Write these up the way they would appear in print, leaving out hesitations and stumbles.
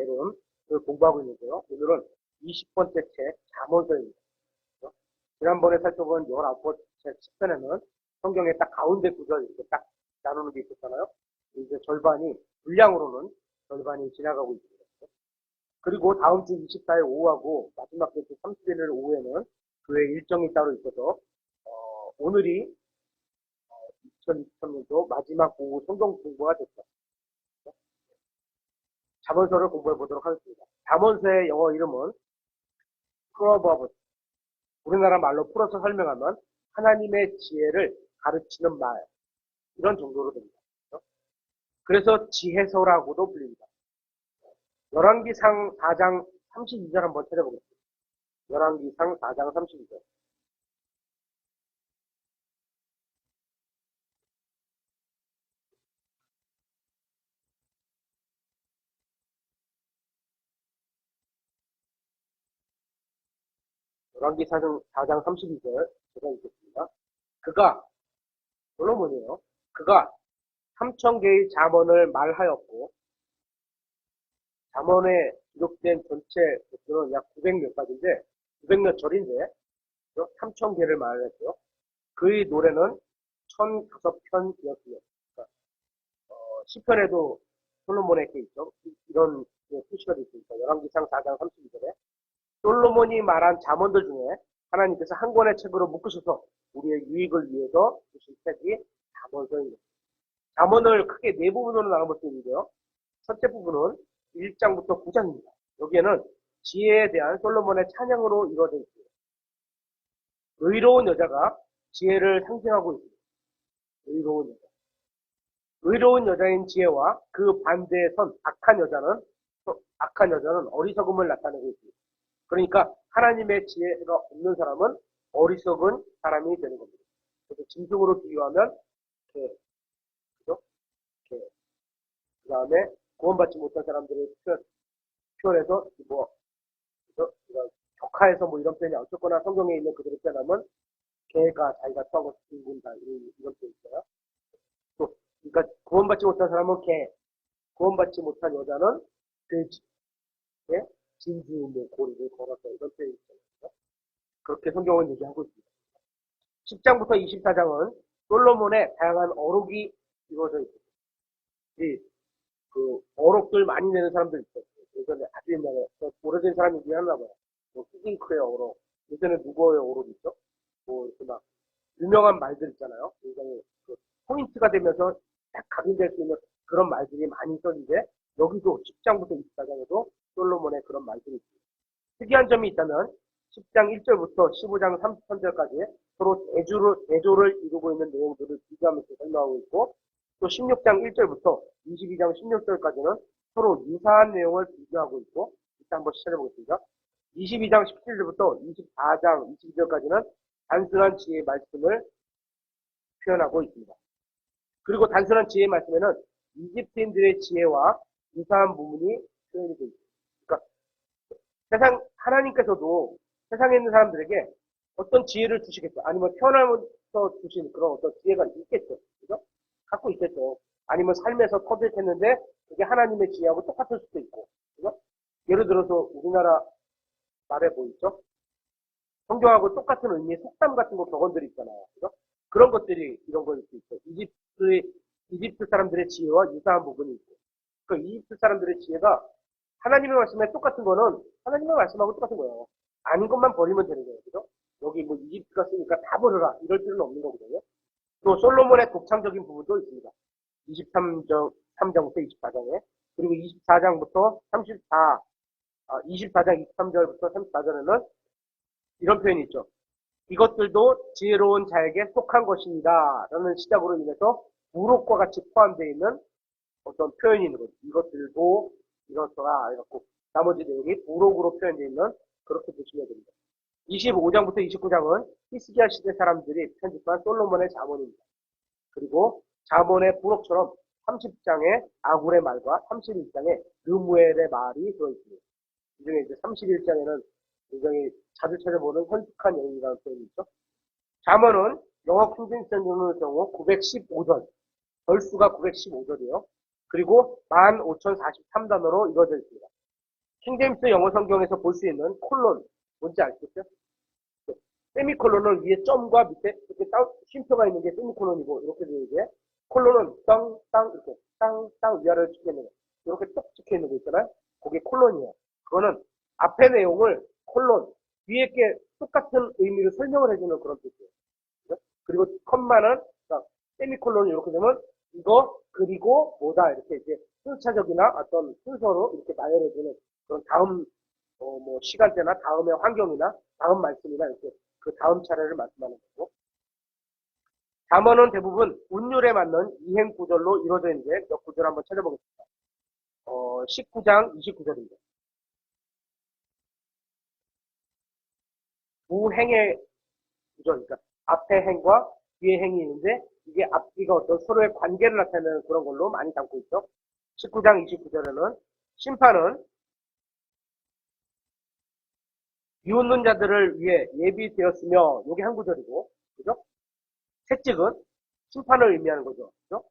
책을 공부하고 있는데요. 오늘은 20번째 책 잠언서입니다. 지난번에 살펴본 19번째 책 10편에는 성경의 딱 가운데 구절 이렇게 딱 나누는 게 있었잖아요. 이제 절반이 분량으로는 절반이 지나가고 있습니다. 그리고 다음 주 24일 오후하고 마지막 주 31일 오후에는 교회 일정이 따로 있어서 오늘이 2023년도 마지막 오후 성경 공부가 됐죠. 잠언서를 공부해 보도록 하겠습니다. 잠언서의 영어 이름은 프로버브, 우리나라 말로 풀어서 설명하면 하나님의 지혜를 가르치는 말, 이런 정도로 됩니다. 그래서 지혜서라고도 불립니다. 열왕기상 4장 32절 한번 찾아보겠습니다. 열왕기상 4장 32절. 열왕기상 4장 32절 제가 읽겠습니다. 그가, 솔로몬이에요. 그가 3,000개의 잠언을 말하였고, 잠언에 기록된 전체 개수는 약 900몇 가지인데, 900몇 절인데, 3,000개를 말했고요. 그의 노래는 1,005편이었습니다. 그러니까, 시편에도 솔로몬의 게 있죠. 이런 표시가 되어 있습니다. 열왕기상 4장 32절에 솔로몬이 말한 잠언들 중에 하나님께서 한 권의 책으로 묶으셔서 우리의 유익을 위해서 주신 책이 잠언서입니다. 잠언을 크게 네 부분으로 나눠볼 수 있는데요. 첫째 부분은 1장부터 9장입니다. 여기에는 지혜에 대한 솔로몬의 찬양으로 이루어져 있습니다. 의로운 여자가 지혜를 상징하고 있습니다. 의로운 여자. 의로운 여자인 지혜와 그 반대에 선 악한 여자는 어리석음을 나타내고 있습니다. 그러니까 하나님의 지혜가 없는 사람은 어리석은 사람이 되는 겁니다. 그래서 짐승으로 비유하면 개, 그죠? 개. 그 다음에 구원받지 못한 사람들을 표현해서 그죠? 격하해서 이런 표현이 어쨌거나 성경에 있는 그들을 표현하면 개가 자기가 처하고 둥근다 이런 표현이 있어요. 또 그러니까 구원받지 못한 사람은 개, 구원받지 못한 여자는 돼지, 진주, 고리를 걸어서 이런 표현이 있잖아요. 그렇게 성경은 얘기하고 있습니다. 10장부터 24장은 솔로몬의 다양한 어록이 이루어져 있습니다. 그 어록들 많이 내는 사람들 있어요. 예전에 아주 옛날에 오래된 사람이 얘기하나 봐요. 히딩크의 어록, 예전에 누구의 어록 있죠? 이렇게 막 유명한 말들 있잖아요. 굉장히 포인트가 되면서 딱 각인될 수 있는 그런 말들이 많이 써있는데 여기도 10장부터 24장에도 솔로몬의 그런 말들이 있습니다. 특이한 점이 있다면 10장 1절부터 15장 33절까지 서로 대조를 이루고 있는 내용들을 비교하면서 설명하고 있고, 또 16장 1절부터 22장 16절까지는 서로 유사한 내용을 비교하고 있고, 일단 한번 찾아보겠습니다. 22장 17절부터 24장 22절까지는 단순한 지혜의 말씀을 표현하고 있습니다. 그리고 단순한 지혜의 말씀에는 이집트인들의 지혜와 유사한 부분이 표현이 되어 있습니다. 그러니까 하나님께서도 세상에 있는 사람들에게 어떤 지혜를 주시겠죠. 아니면 태어나면서 주신 그런 어떤 지혜가 있겠죠. 그죠? 갖고 있겠죠. 아니면 삶에서 터득했는데 그게 하나님의 지혜하고 똑같을 수도 있고. 그죠? 예를 들어서 우리나라 말에 있죠? 성경하고 똑같은 의미의 속담 같은 격언들이 있잖아요. 그죠? 그런 것들이 이런 거일 수 있죠. 이집트 사람들의 지혜와 유사한 부분이 있고. 그 이집트 사람들의 지혜가 하나님의 말씀에 똑같은 거는 하나님의 말씀하고 똑같은 거예요. 아닌 것만 버리면 되는 거예요. 그죠? 여기 이집트가 쓰니까 다 버려라. 이럴 필요는 없는 거거든요. 또 솔로몬의 독창적인 부분도 있습니다. 23장부터 24장에. 그리고 24장부터 24장 23절부터 34절에는 이런 표현이 있죠. 이것들도 지혜로운 자에게 속한 것입니다. 라는 시작으로 인해서 부록과 같이 포함되어 있는 어떤 표현이 있는 거죠. 이것들도 이렇더라. 해갖고 나머지 내용이 부록으로 표현되어 있는 그렇게 보시면 됩니다. 25장부터 29장은 히스기야 시대 사람들이 편집한 솔로몬의 잠언입니다. 그리고 잠언의 부록처럼 30장에 아굴의 말과 31장에 르무엘의 말이 들어있습니다. 이 중에 이제 31장에는 굉장히 자주 찾아보는 현숙한 내용이라는 표현이 있죠. 잠언은 영어 킹제임스 경우 915절, 절수가 915절이에요. 그리고 15,043단어로 이루어져 있습니다. 킹제임스 영어 성경에서 볼 수 있는 콜론, 뭔지 아시겠죠? 세미콜론을 위에 점과 밑에 이렇게 쉼표가 있는 게 세미콜론이고, 이렇게 되어 이제, 콜론은 땅, 이렇게, 땅, 위아래로 찍혀 있는 거. 이렇게 뚝 찍혀 있는 거 있잖아요? 그게 콜론이에요. 그거는 앞의 내용을 콜론, 위에 게 똑같은 의미로 설명을 해주는 그런 뜻이에요. 그죠? 그리고 컴마는, 세미콜론이 이렇게 되면, 이거, 그리고 뭐다, 이렇게 이제 순차적이나 어떤 순서로 이렇게 나열해주는 그런 다음, 뭐, 시간대나 다음의 환경이나 다음 말씀이나 이렇게 그 다음 차례를 말씀하는 거고. 잠언은 대부분 운율에 맞는 이행 구절로 이루어져 있는데 몇 구절 한번 찾아보겠습니다. 19장 29절입니다. 두 행의 구절, 그러니까 앞에 행과 뒤에 행이 있는데 이게 앞뒤가 어떤 서로의 관계를 나타내는 그런 걸로 많이 담고 있죠. 19장 29절에는 심판은 비웃는 자들을 위해 예비되었으며, 요게 한 구절이고, 그죠? 채찍은 심판을 의미하는 거죠. 그죠?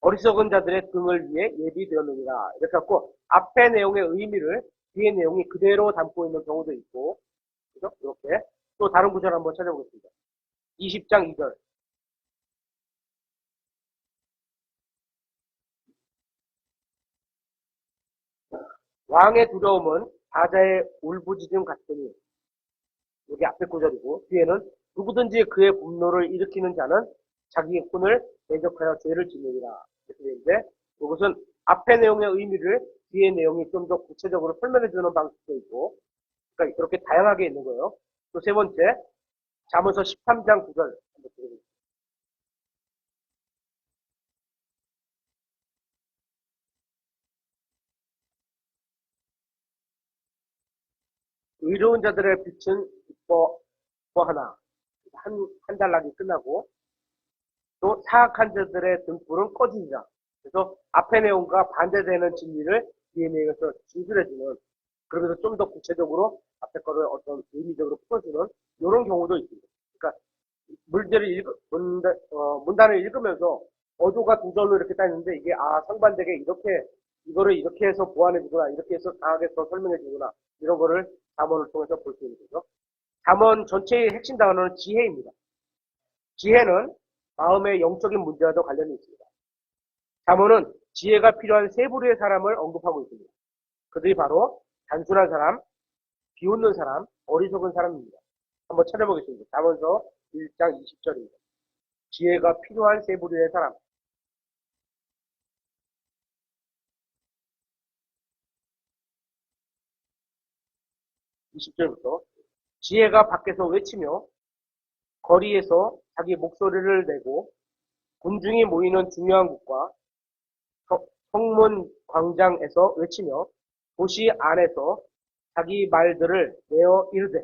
어리석은 자들의 등을 위해 예비되었느니라. 이렇게 갖고, 앞의 내용의 의미를 뒤의 내용이 그대로 담고 있는 경우도 있고, 그죠? 이렇게. 또 다른 구절 한번 찾아보겠습니다. 20장 2절. 왕의 두려움은 바다의 울부짖음 같으니, 여기 앞에 구절이고, 뒤에는 누구든지 그의 분노를 일으키는 자는 자기 혼을 대적하여 죄를 짓느니라. 이렇게 되는데, 이것은 앞의 내용의 의미를 뒤의 내용이 좀 더 구체적으로 설명해주는 방식도 있고, 그러니까 이렇게 다양하게 있는 거예요. 또 세 번째, 잠언서 13장 9절 한번 드려보겠습니다. 의로운 자들의 빛은 기뻐하나, 한 단락이 끝나고, 또 사악한 자들의 등불은 꺼지니라. 그래서 앞의 내용과 반대되는 진리를 뒤의 내용에서 진술해주는, 그러면서 좀 더 구체적으로 앞에 거를 어떤 의미적으로 풀어주는 이런 경우도 있습니다. 그러니까 문단을 읽으면서 어조가 두 절로 이렇게 딱 있는데 이게 상반되게 이거를 이렇게 해서 보완해주구나, 이렇게 해서 강하게 더 설명해주구나, 이런 거를 잠언을 통해서 볼 수 있는 거죠. 잠언 전체의 핵심 단어는 지혜입니다. 지혜는 마음의 영적인 문제와도 관련이 있습니다. 잠언은 지혜가 필요한 세 부류의 사람을 언급하고 있습니다. 그들이 바로 단순한 사람, 비웃는 사람, 어리석은 사람입니다. 한번 찾아보겠습니다. 잠언서 1장 20절입니다. 지혜가 필요한 세 부류의 사람. 20절부터 지혜가 밖에서 외치며 거리에서 자기 목소리를 내고 군중이 모이는 중요한 곳과 성문 광장에서 외치며 도시 안에서 자기 말들을 내어 이르되.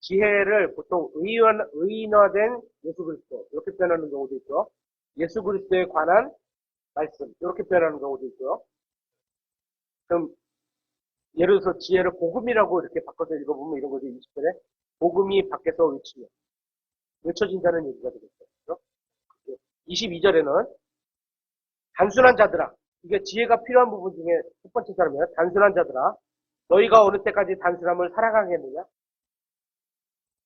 지혜를 보통 의인화된 예수 그리스도 이렇게 표현하는 경우도 있죠. 예수 그리스도에 관한 말씀 이렇게 표현하는 경우도 있고요. 그럼 예를 들어서 지혜를 복음이라고 이렇게 바꿔서 읽어보면 이런 거죠. 20절에 복음이 밖에서 외쳐진다는 얘기가 되겠죠. 그렇죠? 22절에는 단순한 자들아, 이게 지혜가 필요한 부분 중에 첫 번째 사람이에요. 단순한 자들아, 너희가 어느 때까지 단순함을 살아가겠느냐?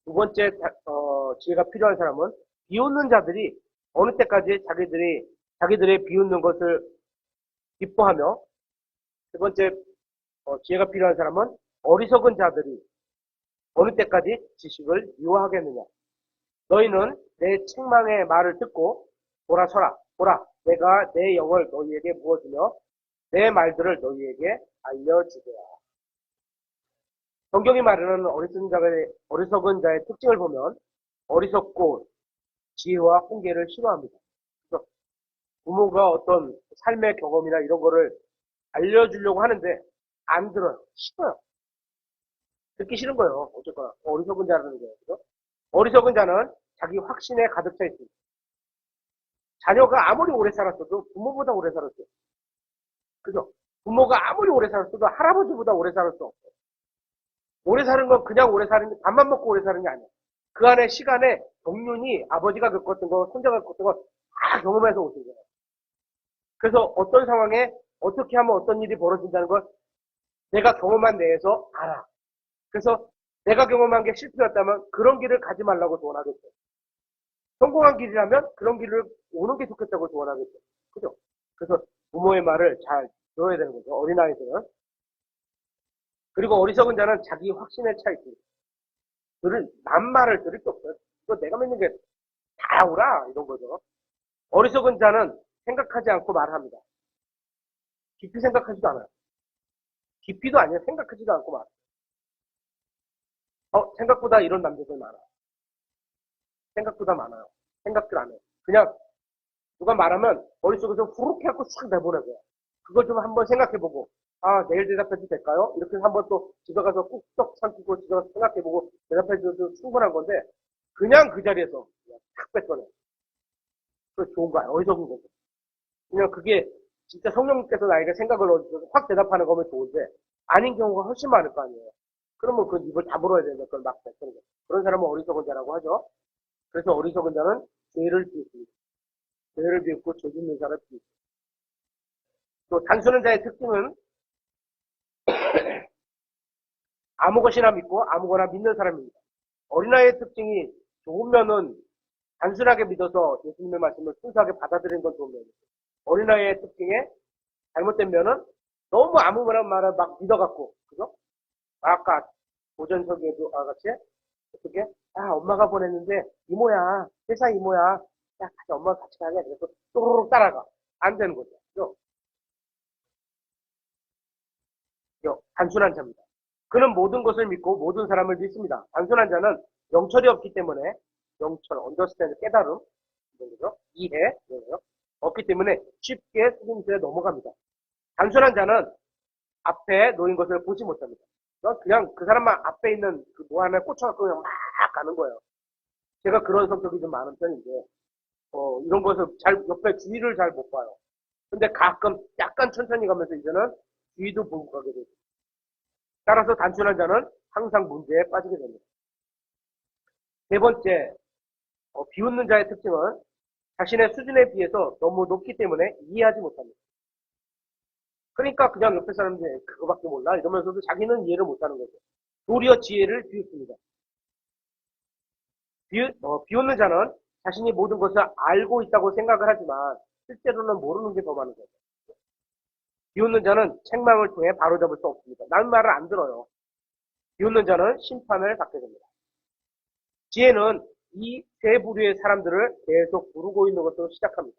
두 번째 지혜가 필요한 사람은 비웃는 자들이 어느 때까지 자기들의 비웃는 것을 기뻐하며, 세 번째 지혜가 필요한 사람은 어리석은 자들이 어느 때까지 지식을 미워하겠느냐? 너희는 내 책망의 말을 듣고 돌아서라. 보라, 내가 내 영을 너희에게 부어주며 내 말들을 너희에게 알려주리라. 성경이 말하는 어리석은 자의 특징을 보면 어리석고 지혜와 훈계를 싫어합니다. 그래서 부모가 어떤 삶의 경험이나 이런 거를 알려주려고 하는데 안 들어요. 싫어요. 듣기 싫은 거예요. 어쨌거나 어리석은 자라는 거예요. 그죠? 어리석은 자는 자기 확신에 가득 차 있습니다. 자녀가 아무리 오래 살았어도 부모보다 오래 살았어요. 그죠? 부모가 아무리 오래 살았어도 할아버지보다 오래 살을 수 없어요. 오래 사는 건 그냥 오래 사는, 밥만 먹고 오래 사는 게 아니에요. 그 안에 시간에 경륜이 아버지가 겪었던 거, 손자가 겪었던 거 다 경험해서 오신 거예요. 그래서 어떤 상황에 어떻게 하면 어떤 일이 벌어진다는 걸 내가 경험한 내에서 알아. 그래서 내가 경험한 게 실패였다면 그런 길을 가지 말라고 조언하겠죠. 성공한 길이라면 그런 길을 오는 게 좋겠다고 조언하겠죠. 그죠? 그래서 부모의 말을 잘 들어야 되는 거죠. 어린아이들은. 그리고 어리석은 자는 자기 확신에 차 있습니다. 남 말을 들을 게 없어요. 이거 내가 믿는 게 다오라 이런 거죠. 어리석은 자는 생각하지 않고 말합니다. 깊이 생각하지도 않아요. 깊이도 아니에요. 생각하지도 않고 말. 생각보다 이런 남자들 많아. 생각보다 많아요. 생각들 안 해요. 그냥 누가 말하면 머릿속에서 후룩 해갖고 싹 내보내고요. 그걸 좀 한번 생각해보고, 내일 대답해도 될까요? 이렇게 한번 또 집에 가서 꾹떡 삼키고 집에 가서 생각해보고 대답해줘도 충분한 건데, 그냥 그 자리에서 그냥 탁 뺏어내. 그게 좋은 거야. 어리석은 거죠. 그냥 그게 진짜 성령님께서 나에게 생각을 넣어주셔서 확 대답하는 거면 좋은데, 아닌 경우가 훨씬 많을 거 아니에요. 그러면 그 입을 다물어야 되는데, 그걸 막 뱉는 거. 그런 사람은 어리석은 자라고 하죠. 그래서 어리석은 자는 죄를 지었습니다. 죄를 비웃고 죄 짓는 자를 비웃고. 또 단순한 자의 특징은 아무 것이나 믿고 아무거나 믿는 사람입니다. 어린아이의 특징이 좋은 면은 단순하게 믿어서 예수님의 말씀을 순수하게 받아들이는 건 좋은 면이죠. 어린아이의 특징에 잘못된 면은 너무 아무거나 말을 막 믿어갖고, 그죠? 아까 오전석에도 같이 어떻게? 엄마가 보냈는데 이모야, 회사 이모야. 야, 같이 엄마가 같이 가야 돼. 그래서 또르륵 따라가. 안 되는 거죠. 그죠? 단순한 자입니다. 그는 모든 것을 믿고 모든 사람을 믿습니다. 단순한 자는 영철이 없기 때문에 영철, 언더스탠드, 깨달음, 이런 거죠. 이해, 이런 거죠. 없기 때문에 쉽게 속임수에 넘어갑니다. 단순한 자는 앞에 놓인 것을 보지 못합니다. 그냥 그 사람만 앞에 있는 그 뭐 하나에 꽂혀갖고 그냥 막 가는 거예요. 제가 그런 성격이 좀 많은 편인데, 이런 것을 옆에 주위를 잘 못 봐요. 근데 가끔 약간 천천히 가면서 이제는 주위도 보고 가게 되죠. 따라서 단순한 자는 항상 문제에 빠지게 됩니다. 네 번째, 비웃는 자의 특징은 자신의 수준에 비해서 너무 높기 때문에 이해하지 못합니다. 그러니까 그냥 옆에 사람들이 그거밖에 몰라 이러면서도 자기는 이해를 못하는 거죠. 도리어 지혜를 비웃습니다. 비웃는 자는 자신이 모든 것을 알고 있다고 생각을 하지만 실제로는 모르는 게 더 많은 거죠. 비웃는 자는 책망을 통해 바로잡을 수 없습니다. 남의 말을 안 들어요. 비웃는 자는 심판을 받게 됩니다. 지혜는 이 세 부류의 사람들을 계속 부르고 있는 것으로 시작합니다.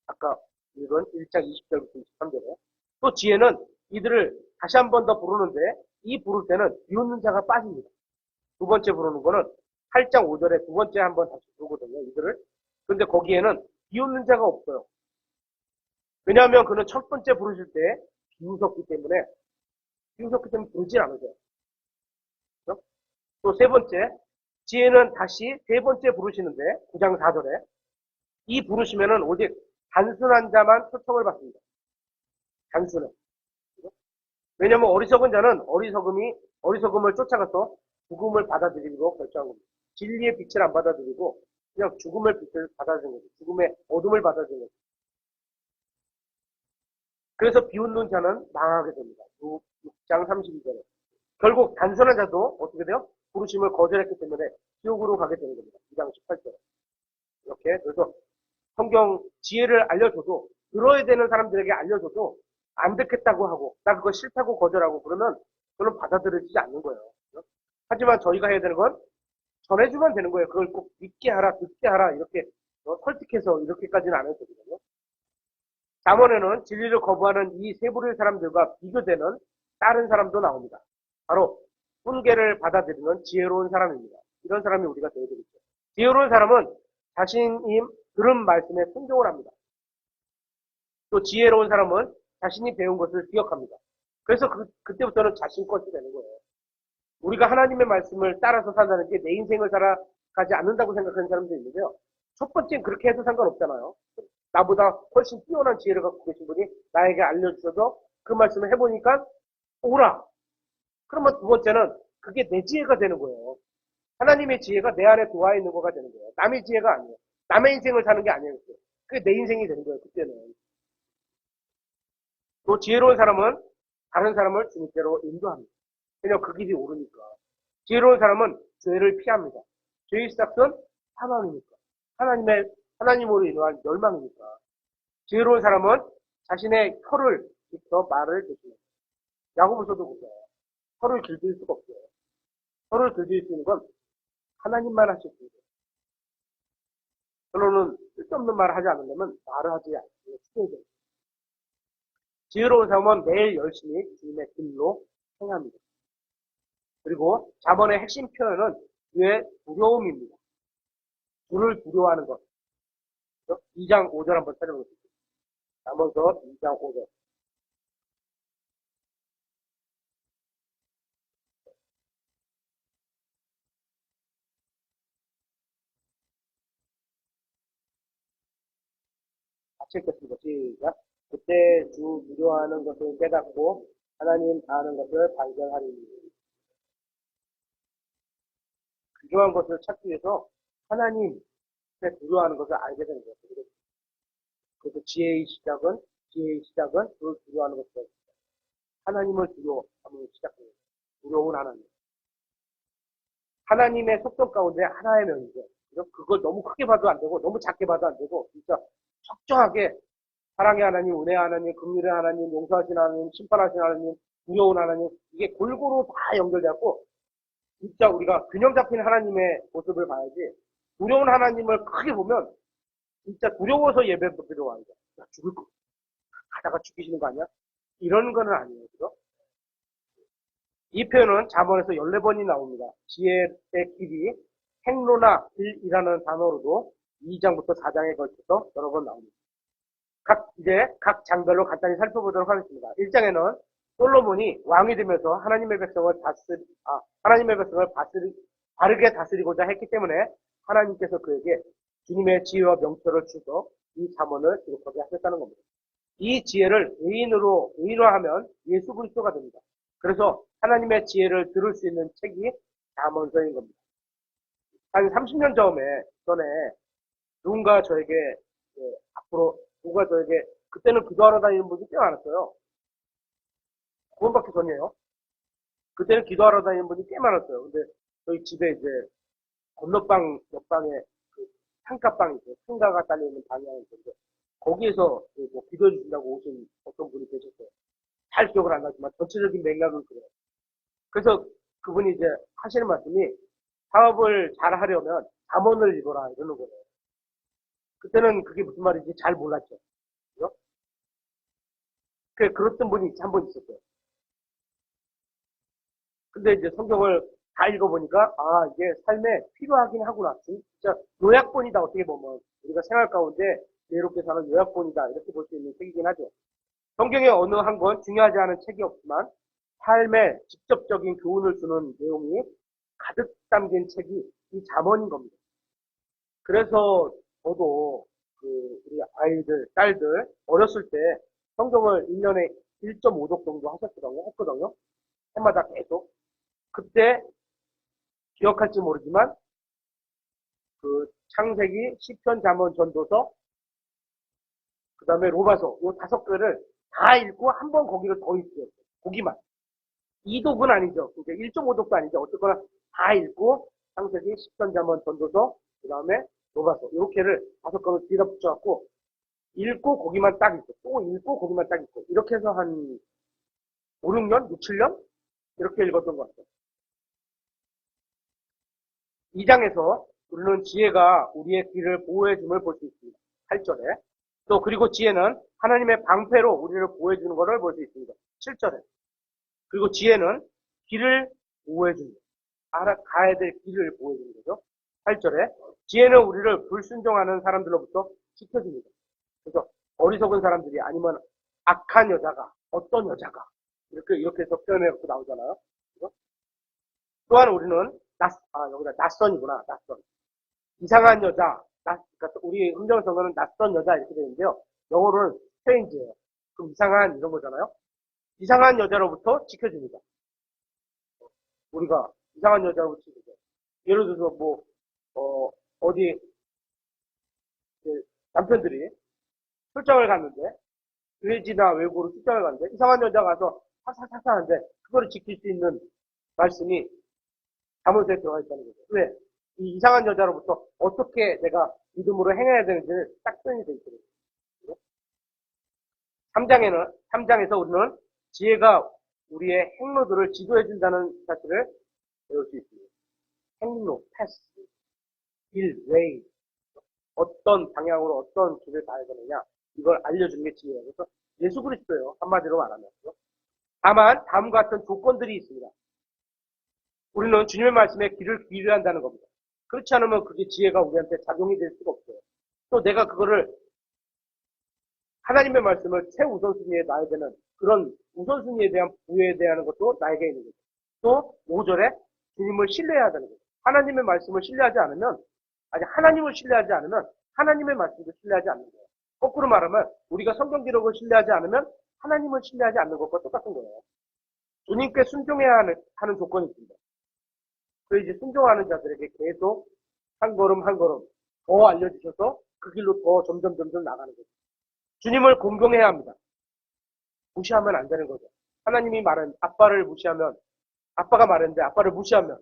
아까 읽은 1장 20절부터 23절에 또 지혜는 이들을 다시 한 번 더 부르는데 이 부를 때는 비웃는 자가 빠집니다. 두 번째 부르는 거는 8장 5절에 두 번째 한 번 다시 부르거든요. 이들을. 근데 거기에는 비웃는 자가 없어요. 왜냐하면 그는 첫 번째 부르실 때 비웃었기 때문에 부르지 않으세요. 그렇죠? 또 세 번째, 지혜는 다시 세 번째 부르시는데 9장 4절에 이 부르시면은 오직 단순한 자만 초청을 받습니다. 단순해. 왜냐하면 어리석은 자는 어리석음을 쫓아가서 죽음을 받아들이고 결정한 겁니다. 진리의 빛을 안 받아들이고 그냥 죽음의 빛을 받아들이는 거죠. 죽음의 어둠을 받아들이는 거죠. 그래서 비웃는 자는 망하게 됩니다. 6장 32절에. 결국 단순한 자도 어떻게 돼요? 부르심을 거절했기 때문에 지옥으로 가게 되는 겁니다. 2장 18절에. 이렇게. 그래서 성경 지혜를 알려줘도, 들어야 되는 사람들에게 알려줘도 안 듣겠다고 하고, 나 그거 싫다고 거절하고 그러면 그건 받아들여지지 않는 거예요. 그렇죠? 하지만 저희가 해야 되는 건 전해주면 되는 거예요. 그걸 꼭 믿게 하라, 듣게 하라, 이렇게 설득해서 이렇게까지는 안 해도 되거든요. 잠언에는 진리를 거부하는 이 세 부류의 사람들과 비교되는 다른 사람도 나옵니다. 바로 훈계를 받아들이는 지혜로운 사람입니다. 이런 사람이 우리가 되어야 되겠죠. 지혜로운 사람은 자신이 들은 말씀에 순종을 합니다. 또 지혜로운 사람은 자신이 배운 것을 기억합니다. 그래서 그때부터는 자신 것이 되는 거예요. 우리가 하나님의 말씀을 따라서 산다는 게 내 인생을 살아가지 않는다고 생각하는 사람도 있는데요. 첫 번째는 그렇게 해도 상관없잖아요. 나보다 훨씬 뛰어난 지혜를 갖고 계신 분이 나에게 알려주셔서 그 말씀을 해보니까 오라. 그러면 두 번째는 그게 내 지혜가 되는 거예요. 하나님의 지혜가 내 안에 들어와 있는 거가 되는 거예요. 남의 지혜가 아니에요. 남의 인생을 사는 게 아니에요. 그게 내 인생이 되는 거예요. 그때는. 또 지혜로운 사람은 다른 사람을 주님께로 인도합니다. 왜냐하면 그 길이 옳으니까. 지혜로운 사람은 죄를 피합니다. 죄의 시작은 사망이니까. 하나님으로 인한 멸망이니까. 지혜로운 사람은 자신의 혀를 지켜 말을 조심합니다. 야고보서도 보세요. 혀를 길들 수가 없어요. 혀를 길들 수 있는 건 하나님만 하실 수 있어요. 결론은 쓸데없는 말을 하지 않으려면 말을 하지 않고 추천해야 지혜로운 사람은 매일 열심히 주님의 길로 행합니다. 그리고 잠언의 핵심 표현은 주의 두려움입니다. 주를 두려워하는 것. 2장 5절 한번 찾아보겠습니다. 잠언서 2장 5절. 같이 읽겠습니다. 시작. 그때 주 두려워하는 것을 깨닫고 하나님 아는 것을 발견하리니. 중요한 것을 찾기 위해서 하나님의 두려워하는 것을 알게 되는 거예요. 그래서 지혜의 시작은 그걸 두려워하는 것입니다. 하나님을 두려워하는 시작해요. 두려운 하나님. 하나님의 속성 가운데 하나의 명이죠. 그걸 너무 크게 봐도 안 되고, 너무 작게 봐도 안 되고, 진짜 적정하게 사랑의 하나님, 은혜의 하나님, 긍휼의 하나님, 용서하신 하나님, 심판하신 하나님, 두려운 하나님, 이게 골고루 다 연결되었고, 진짜 우리가 균형 잡힌 하나님의 모습을 봐야지, 두려운 하나님을 크게 보면, 진짜 두려워서 예배 드리러 와야 돼. 나 죽을 거. 가다가 죽이시는 거 아니야? 이런 거는 아니에요. 그죠? 이 표현은 잠언에서 14번이 나옵니다. 지혜의 길이 행로나 길이라는 단어로도 2장부터 4장에 걸쳐서 여러 번 나옵니다. 이제 각 장별로 간단히 살펴보도록 하겠습니다. 1장에는 솔로몬이 왕이 되면서 하나님의 백성을 바르게 다스리고자 했기 때문에 하나님께서 그에게 주님의 지혜와 명철을 주셔서 이 잠언을 기록하게 하셨다는 겁니다. 이 지혜를 의인화하면 예수 그리스도가 됩니다. 그래서 하나님의 지혜를 들을 수 있는 책이 잠언서인 겁니다. 한 30년 전에 누군가 저에게 그때는 기도하러 다니는 분이 꽤 많았어요. 그건밖에 전이에요. 그때는 기도하러 다니는 분이 꽤 많았어요. 근데 저희 집에 이제 건너방 옆방에 그 상가방이 있어요. 상가가 딸려있는 방이 하나 있는데 거기에서 뭐 기도해 주신다고 오신 어떤 분이 계셨어요. 잘 기억을 안 나지만 전체적인 맥락은 그래요. 그래서 그분이 이제 하시는 말씀이 사업을 잘 하려면 잠언을 읽어라 이러는 거예요. 그때는 그게 무슨 말인지 잘 몰랐죠. 그죠? 그랬던 분이 한 번 있었어요. 근데 이제 성경을 다 읽어보니까, 이게 삶에 필요하긴 하구나. 진짜 요약본이다, 어떻게 보면. 우리가 생활 가운데 여유롭게 사는 요약본이다, 이렇게 볼 수 있는 책이긴 하죠. 성경의 어느 한 권 중요하지 않은 책이 없지만, 삶에 직접적인 교훈을 주는 내용이 가득 담긴 책이 이 잠언인 겁니다. 그래서 저도 우리 아이들, 딸들, 어렸을 때 성경을 1년에 1.5독 정도 했거든요. 해마다 계속. 그때 기억할지 모르지만 그 창세기, 시편, 잠언, 전도서, 그 다음에 로마서 이 5개를 다 읽고 한 번 거기를 더 읽어요. 거기만. 2독은 아니죠. 그게 1.5독도 아니죠. 어쨌거나 다 읽고 창세기, 시편, 잠언, 전도서, 그 다음에 로마서 이렇게를 5권을 뒤다 붙여갖고 읽고 거기만 딱 읽고 또 읽고 거기만 딱 읽고 이렇게 해서 한 5, 6년? 6, 7년? 이렇게 읽었던 것 같아요. 2장에서 우리는 지혜가 우리의 길을 보호해줌을 볼 수 있습니다. 8절에. 또 그리고 지혜는 하나님의 방패로 우리를 보호해주는 것을 볼 수 있습니다. 7절에. 그리고 지혜는 길을 보호해줍니다. 가야 될 길을 보호해주는 거죠. 8절에. 지혜는 우리를 불순종하는 사람들로부터 지켜줍니다. 그래서 어리석은 사람들이 아니면 악한 여자가 어떤 여자가 이렇게 해서 표현해서 나오잖아요. 그죠? 또한 우리는 여기다 낯선이구나. 낯선. 이상한 여자. 그러니까 우리 흥정성어는 낯선 여자 이렇게 되는데요. 영어로는 스트레인지예요. 그럼 이상한 이런 거잖아요. 이상한 여자로부터 지켜줍니다. 우리가 이상한 여자로부터 지켜줘. 예를 들어서 어디 남편들이 출장을 갔는데 외지나 외국으로 출장을 가는데 이상한 여자가 가서 사사사사 하는데 그거를 지킬 수 있는 말씀이 잠언서에 들어가 있다는 거죠. 왜? 이 이상한 여자로부터 어떻게 내가 믿음으로 행해야 되는지를 딱 표현이 되어 있거든요. 3장에서 우리는 지혜가 우리의 행로들을 지도해준다는 사실을 배울 수 있습니다. 행로, 패스, 길, 웨이. 어떤 방향으로 어떤 길을 가야 되느냐. 이걸 알려주는 게 지혜예요. 그래서 예수 그리스도예요. 한마디로 말하면. 다만 다음과 같은 조건들이 있습니다. 우리는 주님의 말씀에 귀를 기울여야 한다는 겁니다. 그렇지 않으면 그게 지혜가 우리한테 작용이 될 수가 없어요. 또 내가 그거를 하나님의 말씀을 최우선순위에 놔야 되는 그런 우선순위에 대한 부여에 대한 것도 나에게 있는 거죠. 또 5절에 주님을 신뢰해야 되는 거죠. 하나님의 말씀을 신뢰하지 않으면 하나님을 신뢰하지 않으면 하나님의 말씀도 신뢰하지 않는 거예요. 거꾸로 말하면 우리가 성경 기록을 신뢰하지 않으면 하나님을 신뢰하지 않는 것과 똑같은 거예요. 주님께 순종해야 하는 조건이 있습니다. 그 이제 순종하는 자들에게 계속 한 걸음 한 걸음 더 알려주셔서 그 길로 더 점점 나가는 거죠. 주님을 공경해야 합니다. 무시하면 안 되는 거죠. 하나님이 말한 아빠를 무시하면 아빠가 말했는데 아빠를 무시하면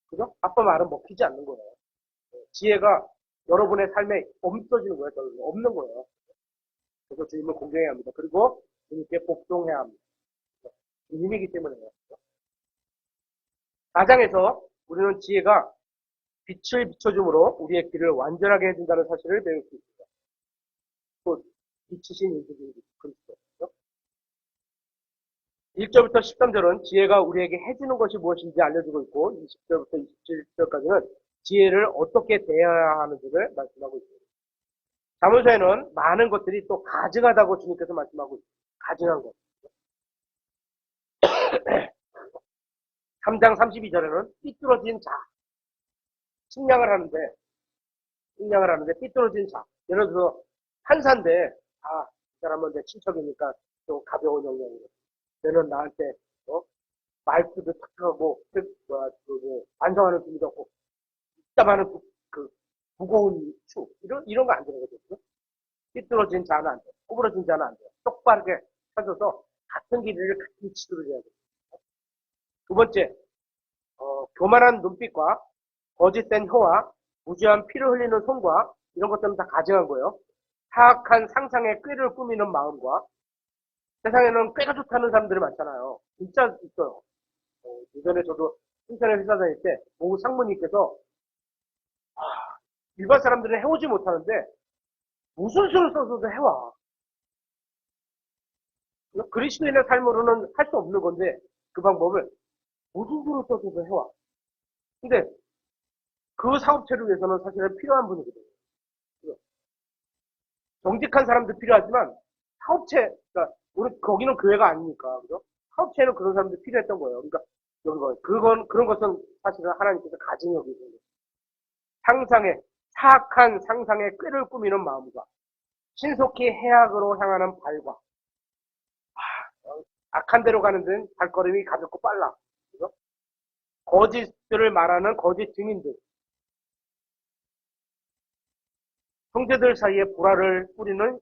그죠? 아빠 말은 먹히지 않는 거예요. 지혜가 여러분의 삶에 없어지는 거예요. 없는 거예요. 그래서 주님을 공경해야 합니다. 그리고 주님께 복종해야 합니다. 주님이기 때문에요. 4장에서 우리는 지혜가 빛을 비춰줌으로 우리의 길을 완전하게 해준다는 사실을 배울 수 있습니다. 또 빛이신 예수님 그리스도. 1절부터 13절은 지혜가 우리에게 해주는 것이 무엇인지 알려주고 있고 20절부터 27절까지는 지혜를 어떻게 대해야 하는지를 말씀하고 있습니다. 잠언서에는 많은 것들이 또 가증하다고 주님께서 말씀하고 있습니다. 가증한 것. 3장 32절에는 삐뚤어진 자. 식량을 하는데 삐뚤어진 자. 예를 들어서 판사인데 이 사람은 내 친척이니까 좀 가벼운 영역이고 너는 나한테 말투도 탁하고 반성하는 분위기 없고 입담하는 그 무거운 추 이런 거 안 되는 거죠. 삐뚤어진 자는 안 돼. 구부러진 자는 안 돼. 똑바르게 찾아서 같은 길을 같은 치도를 해야 돼. 두 번째, 교만한 눈빛과 거짓된 혀와 무지한 피를 흘리는 손과 이런 것들은 다 가증한 거예요. 사악한 상상에 꾀를 꾸미는 마음과 세상에는 꾀가 좋다는 사람들이 많잖아요. 진짜 있어요. 예전에 저도 인터넷 회사 다닐 때 모우 상무님께서 일반 사람들은 해오지 못하는데 무슨 수를 써서도 해와. 그리스도인의 삶으로는 할 수 없는 건데 그 방법을 무슨 수를 써서도 해와. 근데 그 사업체를 위해서는 사실은 필요한 분이거든요. 정직한 사람도 필요하지만 사업체, 그러니까 우리 거기는 교회가 아니니까, 그죠? 사업체에는 그런 사람도 필요했던 거예요. 그러니까 그런 것은 사실은 하나님께서 가증히 여기시는 거예요. 사악한 상상에 꾀를 꾸미는 마음과 신속히 해악으로 향하는 발과 악한 데로 가는 데는 발걸음이 가볍고 빨라. 그죠? 거짓들을 말하는 거짓 증인들. 형제들 사이에 불화를 뿌리는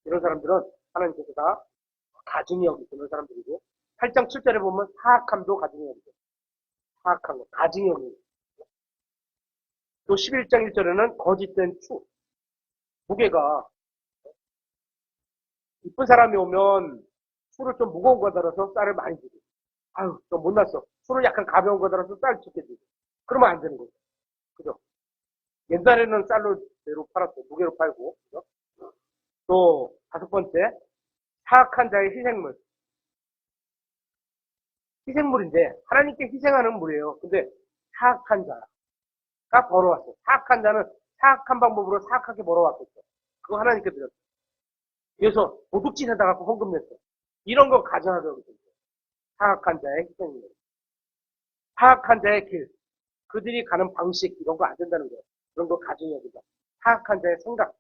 이런 사람들은 하나님께서 다 가증히 여기시는 사람들이고 8장 7절에 보면 사악함도 가증히 여기죠. 사악한 거, 가증히 여기죠. 또 11장 1절에는 거짓된 추. 무게가 이쁜 사람이 오면 술을 좀 무거운 거 달아서 쌀을 많이 주고 아유 좀 못났어. 술을 약간 가벼운 거 달아서 쌀 적게 주고 그러면 안 되는 거죠. 그죠? 옛날에는 쌀로 대로 팔았고 무게로 팔고 그죠? 또 5번째 사악한 자의 희생물인데 하나님께 희생하는 물이에요. 근데 사악한 자가 벌어왔어요. 사악한 자는 사악한 방법으로 사악하게 벌어왔겠죠. 그거 하나님께 드렸어요. 그래서 도둑질 하다 갖고 헌금 냈어요. 이런 거 가정하게 하거든요. 사악한 자의 희생물. 사악한 자의 길. 그들이 가는 방식 이런 거 안 된다는 거예요. 그런 거 가정이 여기다. 사악한 자의 생각.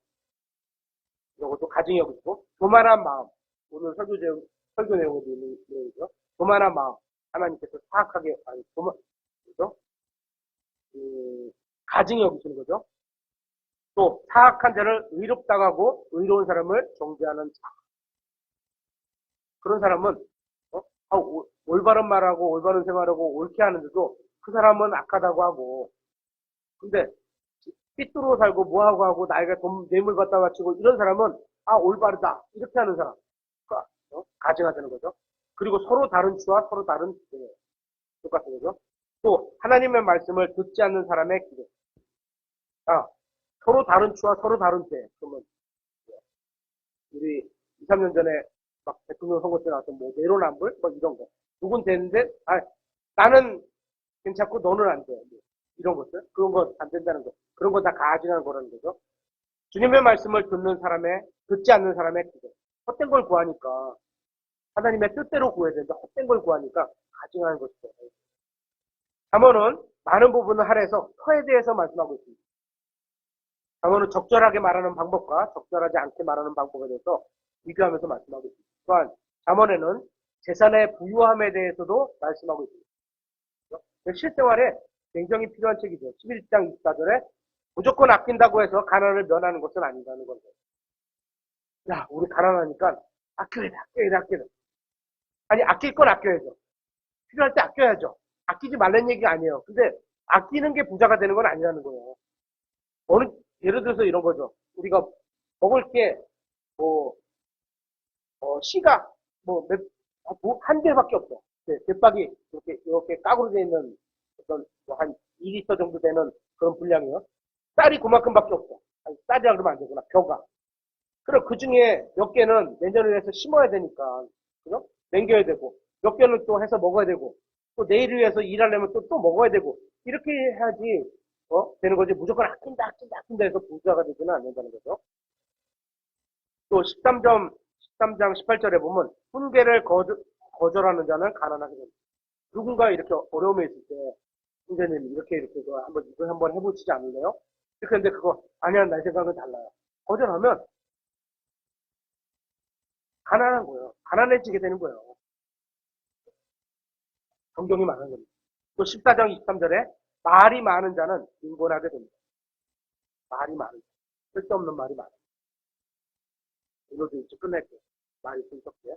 이런 것도 가정이 여기고 교만한 마음. 오늘 설교 내용에도 있는 내용이죠. 교만한 마음. 하나님께서 사악하게 그죠? 가증히 여기시는 거죠. 또 사악한 자를 의롭다고 하고 의로운 사람을 정죄하는 자. 그런 사람은 올바른 말하고 올바른 생활하고 옳게 하는데도 그 사람은 악하다고 하고, 근데 삐뚤어 살고 뭐하고 하고 나이가 돈 뇌물 갖다 바치고 이런 사람은 올바르다 이렇게 하는 사람 가증하 되는 거죠. 그리고 서로 다른 추와 서로 다른 기대 똑같은 거죠. 또 하나님의 말씀을 듣지 않는 사람의 기대. 서로 다른 추와 서로 다른 죄. 그러면 우리 2, 3년 전에 막 대통령 선거 때 나왔던 뭐 내로남불 뭐 이런 거. 누군 되는데 나는 괜찮고 너는 안 돼. 뭐 이런 것들. 그런 거 안 된다는 거. 그런 거 다 가증하는 거라는 거죠. 주님의 말씀을 듣지 않는 사람의 기대. 헛된 걸 구하니까 하나님의 뜻대로 구해야 되는데 헛된 걸 구하니까 가증하는 것이죠. 잠언은 많은 부분을 할애해서 터에 대해서 말씀하고 있습니다. 잠언은 적절하게 말하는 방법과 적절하지 않게 말하는 방법에 대해서 비교하면서 말씀하고 있습니다. 또한 잠언에는 재산의 부유함에 대해서도 말씀하고 있습니다. 실생활에 굉장히 필요한 책이죠. 11장 24절에 무조건 아낀다고 해서 가난을 면하는 것은 아니라는 거죠. 야, 우리 가난하니까 아껴야 돼. 아니, 아낄 건 아껴야죠. 필요할 때 아껴야죠. 아끼지 말라는 얘기가 아니에요. 근데 아끼는 게 부자가 되는 건 아니라는 거예요. 예를 들어서 이런 거죠. 우리가 먹을 게, 씨가, 한 개밖에 없어. 대박이 이렇게 까구로 되어 있는 어떤, 한 2리터 정도 되는 그런 분량이요. 쌀이 그만큼밖에 없어. 아니, 쌀이라 그러면 안 되구나. 벼가. 그럼 그 중에 몇 개는 내년을 위해서 심어야 되니까, 그죠? 남겨야 되고, 몇 개는 또 해서 먹어야 되고, 또 내일을 위해서 일하려면 또 먹어야 되고, 이렇게 해야지, 되는 거지. 무조건 아낀다 해서 부자가 되지는 않는다는 거죠. 또 13장 18절에 보면, 훈계를 거절하는 자는 가난하게 됩니다. 누군가 이렇게 어려움에 있을 때, 선생님, 이렇게 이거 한번 해보시지 않을래요? 이렇게 했는데 아니야, 내 생각은 달라요. 거절하면, 가난한 거예요. 가난해지게 되는 거예요. 성경이 말하는 겁니다. 또 14장 23절에 말이 많은 자는 빈곤하게 됩니다. 말이 많은 자. 쓸데없는 말이 많아요. 오늘도 이제 끝낼게요. 말이 쓸데없게.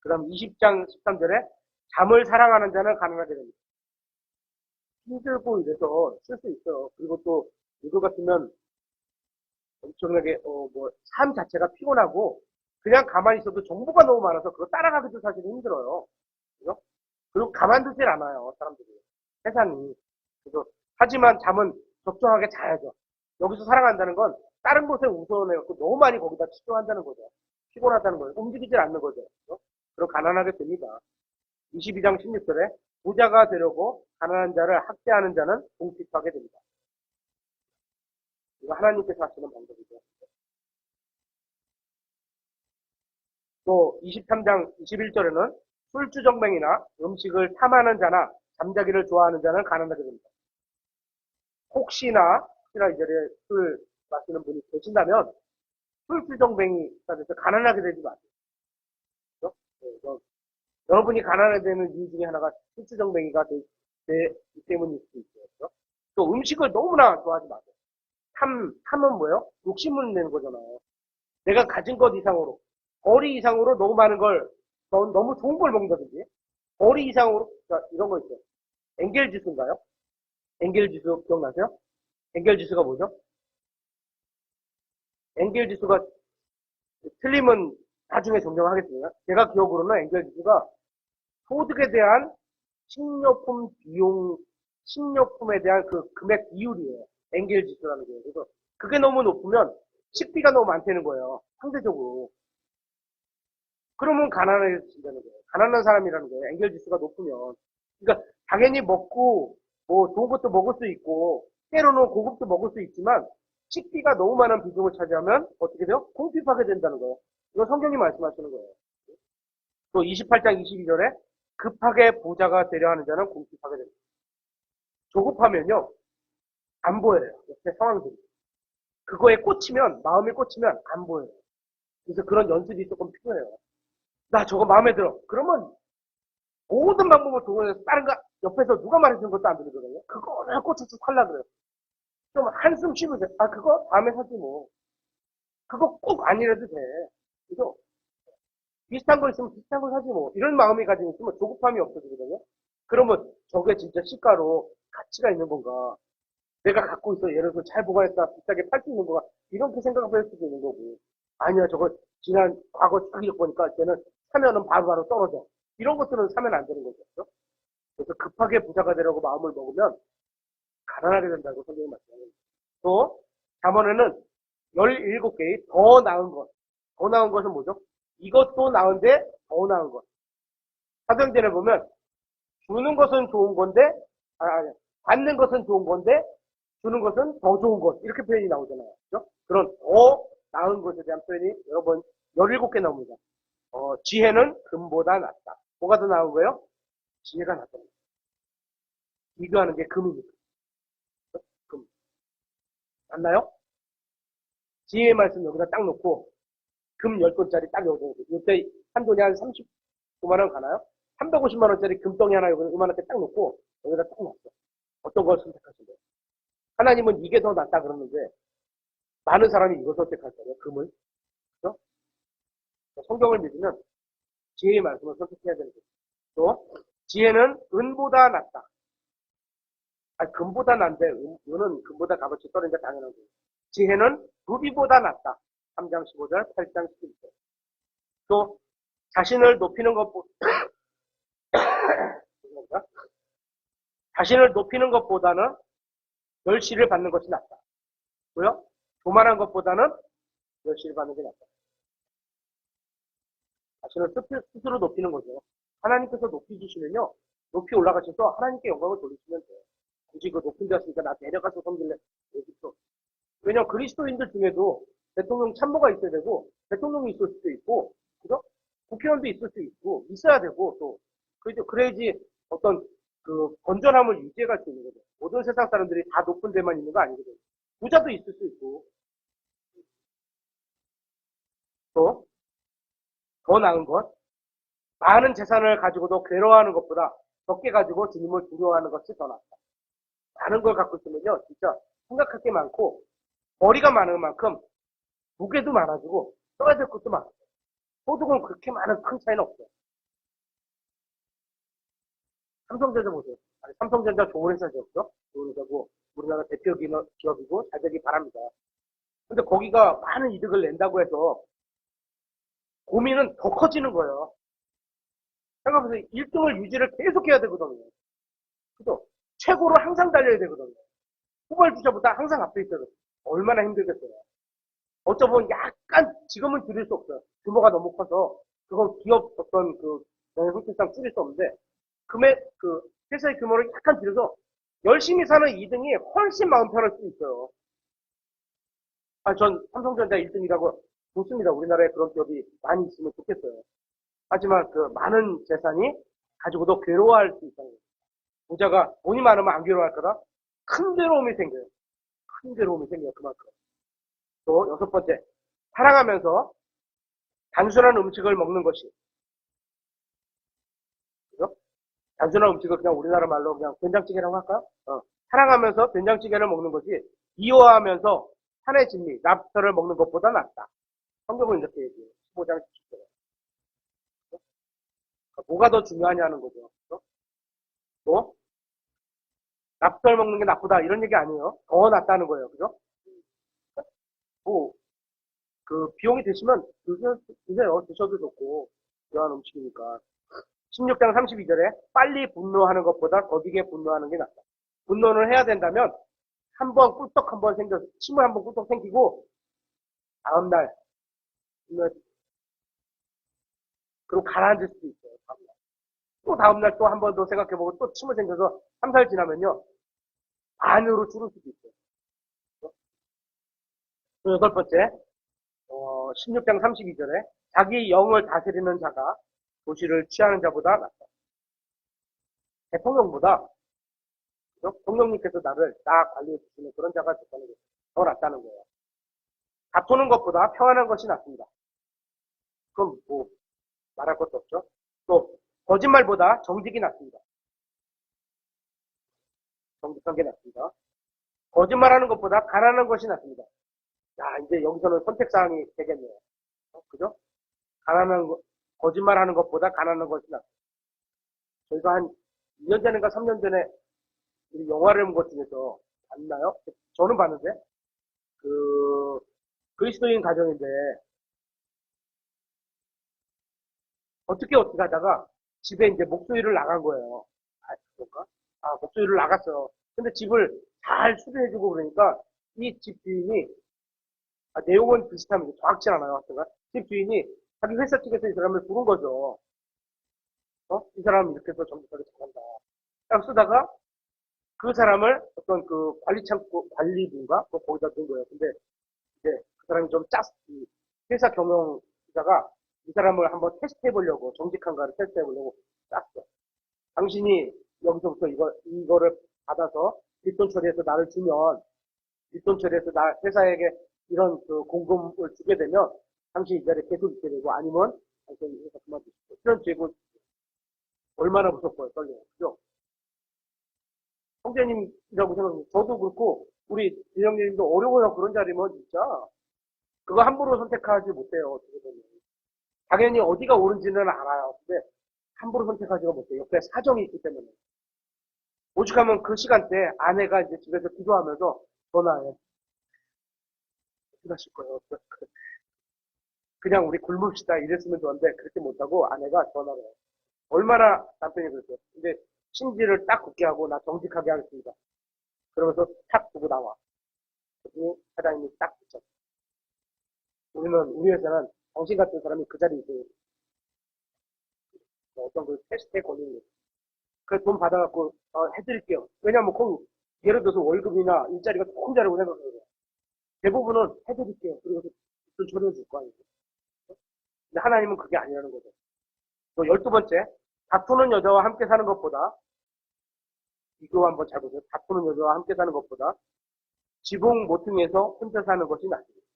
그 다음 20장 13절에 잠을 사랑하는 자는 가난하게 됩니다. 힘들고 이래서 쓸 수 있어요. 그리고 또 요즘 같으면 엄청나게 삶 자체가 피곤하고 그냥 가만히 있어도 정보가 너무 많아서 그거 따라가기도 사실 힘들어요. 그죠? 그리고 가만두질 않아요, 사람들이. 세상이. 그래서 하지만 잠은 적정하게 자야죠. 여기서 사랑한다는 건 다른 곳에 우선해갖고 너무 많이 거기다 치중한다는 거죠. 피곤하다는 거예요. 움직이질 않는 거죠. 그죠? 그럼 가난하게 됩니다. 22장 16절에 부자가 되려고 가난한 자를 학대하는 자는 공핍하게 됩니다. 이거 하나님께서 하시는 방법이죠. 또 23장 21절에는 술주정뱅이나 음식을 탐하는 자나 잠자기를 좋아하는 자는 가난하게 됩니다. 혹시나 이 자리에 술 마시는 분이 계신다면 술주정뱅이가 돼서 가난하게 되지 마세요. 그렇죠? 여러분이 가난하게 되는 이유 중에 하나가 술주정뱅이가 되기 때문일 수 있어요. 그렇죠? 또 음식을 너무나 좋아하지 마세요. 탐은 뭐예요? 욕심을 내는 거잖아요. 내가 가진 것 이상으로, 거리 이상으로 너무 많은 걸, 너무 좋은 걸 먹는다든지, 거리 이상으로, 이런 거 있어요. 엔겔지수인가요? 엔겔지수 기억나세요? 엔겔지수가 뭐죠? 엔겔지수가 틀리면 나중에 정정하겠습니다. 제가 기억으로는 엔겔지수가 소득에 대한 식료품에 대한 그 금액 비율이에요. 엔겔지수라는 게. 그래서 그게 너무 높으면 식비가 너무 많다는 거예요. 상대적으로. 그러면 가난해진다는 거예요. 가난한 사람이라는 거예요. 엔겔지수가 높으면. 그러니까 당연히 먹고 뭐 좋은 것도 먹을 수 있고 때로는 고급도 먹을 수 있지만 식비가 너무 많은 비중을 차지하면 어떻게 돼요? 공핍하게 된다는 거예요. 이건 성경이 말씀하시는 거예요. 또 28장 22절에 급하게 부자가 되려 하는 자는 공핍하게 됩니다. 조급하면요. 안 보여요. 옆에 상황들이. 그거에 마음이 꽂히면 안 보여요. 그래서 그런 연습이 조금 필요해요. 나 저거 마음에 들어. 그러면 모든 방법을 동원해서 다른 거 옆에서 누가 말해주는 것도 안 들리거든요. 그거를 꽂혀서 살라 그래요. 좀 한숨 쉬면 돼. 아, 그거 다음에 사지 뭐. 그거 꼭 아니라도 돼. 그죠? 비슷한 거 있으면 비슷한 거 사지 뭐. 이런 마음이 가지고 있으면 조급함이 없어지거든요. 그러면 저게 진짜 시가로 가치가 있는 건가? 내가 갖고 있어. 예를 들어 잘 보관했다. 비싸게 팔 수 있는 거가 이렇게 생각을 할 수도 있는 거고. 아니야, 저거 지난 과거 쭉 보니까 걔는 사면은 바로바로 떨어져. 이런 것들은 사면 안 되는 거죠. 그죠? 그래서 급하게 부자가 되려고 마음을 먹으면 가난하게 된다고 선생님이 말씀하셨습니다. 또 잠언에는 17개의 더 나은 것. 더 나은 것은 뭐죠? 이것도 나은데 더 나은 것. 사도행전에 보면 주는 것은 좋은 건데 아니, 받는 것은 좋은 건데 주는 것은 더 좋은 것. 이렇게 표현이 나오잖아요. 그죠? 그런 더 나은 것에 대한 표현이 여러 번 17개 나옵니다. 지혜는 금보다 낫다. 뭐가 더 나은 거예요? 지혜가 낫다. 비교하는 게 금이니까. 금. 맞나요? 지혜의 말씀 여기다 딱 놓고 금 10돈짜리 딱 여기. 이때 한돈이 한 39만 원 가나요? 350만 원짜리 금덩이 하나 여기 이만하게 딱 놓고 여기다 딱 놨어. 어떤 걸 선택하실래요? 하나님은 이게 더 낫다 그러는데 많은 사람이 이걸 선택할 거예요. 금을. 그렇죠? 성경을 믿으면 지혜의 말씀을 선택해야 되는 거죠. 또 지혜는 은보다 낫다. 아니, 금보다 난데 은은 금보다 값어치 떨어지니까 당연한 거예요. 지혜는 루비보다 낫다. 3장 15절, 8장 11절. 또 자신을 높이는 것보다 자신을 높이는 것보다는 멸시를 받는 것이 낫다. 뭐요? 교만한 것보다는 멸시를 받는 게 낫다. 자신을 스스로 높이는 거죠. 하나님께서 높이 주시면요. 높이 올라가셔서 하나님께 영광을 돌리시면 돼요. 굳이 그 높은 데였으니까 나 내려가서 섬길래. 왜냐면 그리스도인들 중에도 대통령 참모가 있어야 되고 대통령이 있을 수도 있고 그죠? 국회의원도 있을 수 있고 있어야 되고 또 그래야지 어떤 그 건전함을 유지해 갈 수 있는 거죠. 모든 세상 사람들이 다 높은 데만 있는 거 아니거든요. 부자도 있을 수 있고 또 더 나은 것 많은 재산을 가지고도 괴로워하는 것보다 적게 가지고 주님을 두려워하는 것이 더 낫다. 많은 걸 갖고 있으면요 진짜 생각할 게 많고 머리가 많은 만큼 무게도 많아지고 써야 될 것도 많아요. 소득은 그렇게 많은 큰 차이는 없어요. 삼성전자 보세요. 아니, 삼성전자 좋은 회사죠. 좋은 회사고 우리나라 대표 기업이고 잘 되기 바랍니다. 근데 거기가 많은 이득을 낸다고 해서 고민은 더 커지는 거예요. 생각해보세요. 1등을 유지를 계속 해야 되거든요. 그죠? 최고로 항상 달려야 되거든요. 후발주자보다 항상 앞에 있어야 돼요. 얼마나 힘들겠어요. 어쩌면 약간 지금은 줄일 수 없어요. 규모가 너무 커서 그건 기업 어떤 그 형태상 줄일 수 없는데 그 회사의 규모를 약간 줄여서 열심히 사는 2등이 훨씬 마음 편할 수 있어요. 전 삼성전자 1등이라고 좋습니다. 우리나라에 그런 기업이 많이 있으면 좋겠어요. 하지만 그 많은 재산이 가지고도 괴로워할 수 있다는 거예요. 부자가 돈이 많으면 안 괴로워할 거다? 큰 괴로움이 생겨요. 큰 괴로움이 생겨요. 그만큼. 또 여섯 번째, 사랑하면서 단순한 음식을 먹는 것이. 그죠? 단순한 음식을 그냥 우리나라 말로 그냥 된장찌개라고 할까요? 사랑하면서 된장찌개를 먹는 것이 이어하면서 산의 진미, 랍스터를 먹는 것보다 낫다. 성경은 이렇게 얘기해요. 15장 17절. 뭐가 더 중요하냐는 거죠. 그죠? 또 랍스터를 먹는 게 나쁘다 이런 얘기 아니에요. 더 낫다는 거예요. 그죠? 뭐, 그 비용이 되시면 드세요. 드셔도 좋고 그러한 음식이니까. 16장 32절에 빨리 분노하는 것보다 더디게 분노하는 게 낫다. 분노를 해야 된다면 한번 꿀떡 한번 생겨서 침을 한번 꿀떡 생기고 다음날 그리고 가라앉을 수도 있어요. 다음날. 또 다음날 또 한 번 더 생각해보고 또 침을 생겨서 3살 지나면요 반으로 줄을 수도 있어요. 또 여덟 번째 16장 32절에 자기 영을 다스리는 자가 도시를 취하는 자보다 낫다. 대통령보다 대통령님께서 나를 딱 관리해 주시는 그런 자가 좋다는 게 더 낫다는 거예요. 다투는 것보다 평안한 것이 낫습니다. 그럼 뭐 말할 것도 없죠. 또 거짓말보다 정직이 낫습니다. 정직한 게 낫습니다. 거짓말하는 것보다 가난한 것이 낫습니다. 자, 이제 여기서는 선택사항이 되겠네요. 그죠? 가난한 거, 거짓말하는 것보다 가난한 것이 낫습니다. 저희가 한 2년 전인가 3년 전에 영화를 본 것 중에서 봤나요? 저는 봤는데, 그, 그리스도인 가정인데, 어떻게 하다가 집에 이제 목소리를 나간 거예요. 아, 그런가? 아, 목소리를 나갔어. 근데 집을 잘 수리해주고 그러니까 이 집 주인이, 내용은 비슷합니다. 정확치 않아요. 하여튼간. 집 주인이 자기 회사 측에서 이 사람을 부른 거죠. 이 사람 이렇게 해서 정직하게 잘한다. 딱 쓰다가 그 사람을 어떤 그 관리창고, 관리부인가? 거기다 둔 거예요. 근데 이제 그 사람이 좀 이 회사 경영자가 이 사람을 한번 테스트 해보려고, 정직한가를 테스트 해보려고 짰어. 당신이 여기서부터 이거를 받아서 뒷돈 처리해서 나를 주면, 뒷돈 처리해서 회사에게 이런 그 공금을 주게 되면, 당신이 이 자리에 계속 있게 되고, 아니면, 당신이 회사 그만두시고. 이런 제고 얼마나 무섭고요, 떨려요. 그죠? 형제님이라고 생각해요. 저도 그렇고, 우리 진영님도 어려워요. 그런 자리면 진짜. 그거 함부로 선택하지 못해요. 어떻게 보면. 당연히 어디가 옳은지는 알아요. 근데 함부로 선택하지가 못해요. 옆에 사정이 있기 때문에. 오죽하면 그 시간대에 아내가 이제 집에서 기도하면서 전화해. 어떻게 하실 거예요? 그냥 우리 굶읍시다 이랬으면 좋은데 그렇게 못하고 아내가 전화를 해요. 얼마나 남편이 그랬어요. 근데 심지를 딱 굳게 하고 나 정직하게 하겠습니다. 그러면서 탁 두고 나와. 그랬더니 사장님이 딱 붙여. 우리 회사는 당신 같은 사람이 그 자리에 있어요. 어떤 그 테스트에 걸리는 거예요. 그 돈 받아갖고 해드릴게요. 왜냐면 예를 들어서 월급이나 일자리가 조금 다르고 생각해요. 대부분은 해드릴게요. 그리고 돈 처리해 줄 거 아니에요. 근데 하나님은 그게 아니라는 거죠. 또 12번째, 다투는 여자와 함께 사는 것보다, 이거 한번 잘 보세요. 다투는 여자와 함께 사는 것보다 지붕 모퉁이에서 혼자 사는 것이 낫습니다.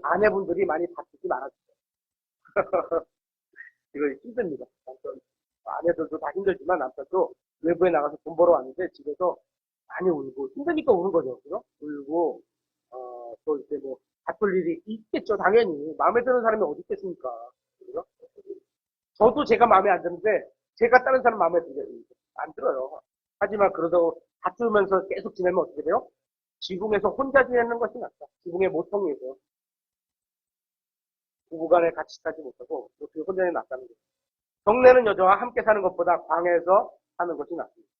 아내분들이 많이 다투지 말아주세요. 이거 힘듭니다. 남편, 아내들도 다 힘들지만 남편도 외부에 나가서 돈 벌어 왔는데 집에서 많이 울고, 힘드니까 우는 거죠. 그죠? 울고, 또 이제 뭐, 다툴 일이 있겠죠. 당연히. 마음에 드는 사람이 어디 있겠습니까? 그죠? 저도 제가 마음에 안 드는데, 제가 다른 사람 마음에 안 들어요. 하지만 그러다고 다투면서 계속 지내면 어떻게 돼요? 지붕에서 혼자 지내는 것이 낫다. 지붕의 모퉁이에서 부부간에 같이 살지 못하고 어떻게 혼자 낫다는 거죠. 동네는 여자와 함께 사는 것보다 방에서 사는 것이 낫습니다.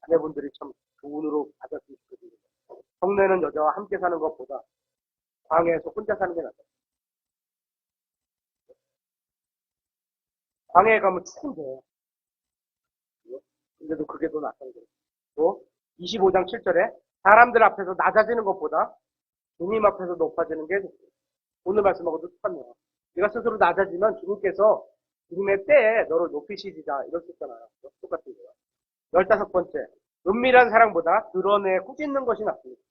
아내분들이 참 좋은으로 받았으면 좋겠습니다. 동네는 여자와 함께 사는 것보다 방에서 혼자 사는 게 낫다. 방에 가면 추운데, 근데도 그게 더 낫다는 거예요. 또 25장 7절에 사람들 앞에서 낮아지는 것보다 주님 앞에서 높아지는 게 좋습니다. 오늘 말씀하고도 똑같네요. 네가 스스로 낮아지면 주님께서 주님의 때에 너를 높이시리라 이렇셨잖아요. 똑같은 거예요. 15번째, 은밀한 사랑보다 드러내 꾸짖는 것이 낫습니다.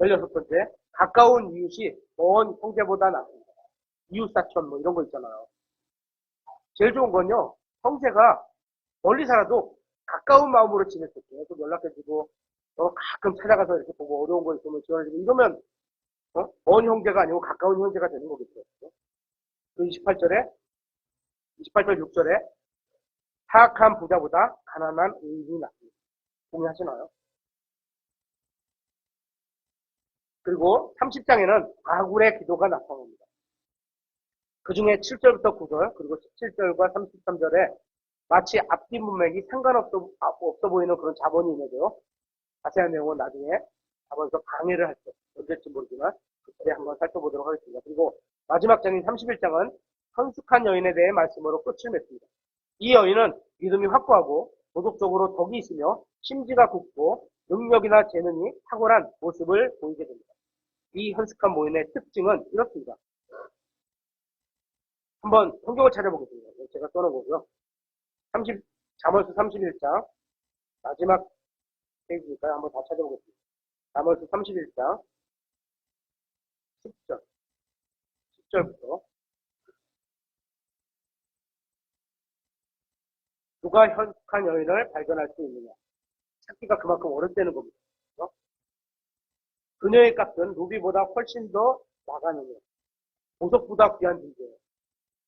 16번째, 가까운 이웃이 먼 형제보다 낫습니다. 이웃사촌 뭐 이런 거 있잖아요. 제일 좋은 건요, 형제가 멀리 살아도 가까운 마음으로 지낼 수 있게 계속 연락해주고, 가끔 찾아가서 이렇게 보고 어려운 거 있으면 지원해주고, 이러면, 먼 형제가 아니고 가까운 형제가 되는 거겠죠. 그 28절 6절에, 사악한 부자보다 가난한 의인이 낫습니다. 동의하시나요? 그리고 30장에는 아굴의 기도가 나타납니다. 그 중에 7절부터 9절, 그리고 17절과 33절에 마치 앞뒤 문맥이 상관없어 보이는 그런 자본이 있는데요. 자세한 내용은 나중에 한번 더 강의를 할 때, 언제쯤 모르지만, 그때 한번 살펴보도록 하겠습니다. 그리고 마지막 장인 31장은 성숙한 여인에 대해 말씀으로 끝을 맺습니다. 이 여인은 믿음이 확고하고 도덕적으로 덕이 있으며 심지가 굳고 능력이나 재능이 탁월한 모습을 보이게 됩니다. 이 현숙한 모인의 특징은 이렇습니다. 한번 성경을 찾아보겠습니다. 제가 써놓은 거고요. 잠언수 31장 마지막 페이지니까요. 한번 다 찾아보겠습니다. 잠언수 31장 10절 10절부터 누가 현숙한 여인을 발견할 수 있느냐. 찾기가 그만큼 어렵다는 겁니다. 그렇죠? 그녀의 값은 루비보다 훨씬 더 나가느냐. 보석보다 귀한 존재예요.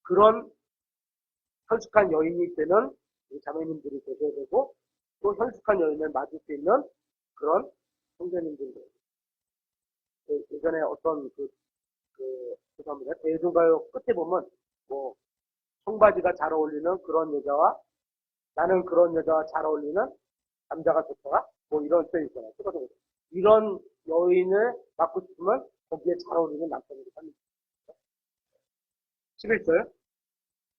그런 현숙한 여인이 되는 자매님들이 되셔야 되고, 또 현숙한 여인을 맞을 수 있는 그런 형제님들이 예전에 어떤 죄송합니다. 대중가요 끝에 보면, 뭐, 청바지가 잘 어울리는 그런 여자와 나는 그런 여자와 잘 어울리는 남자가 좋더라? 뭐 이런 표 있잖아요. 이런 여인을 맡고 싶으면 거기에 잘 어울리는 남편이 합니다. 11절.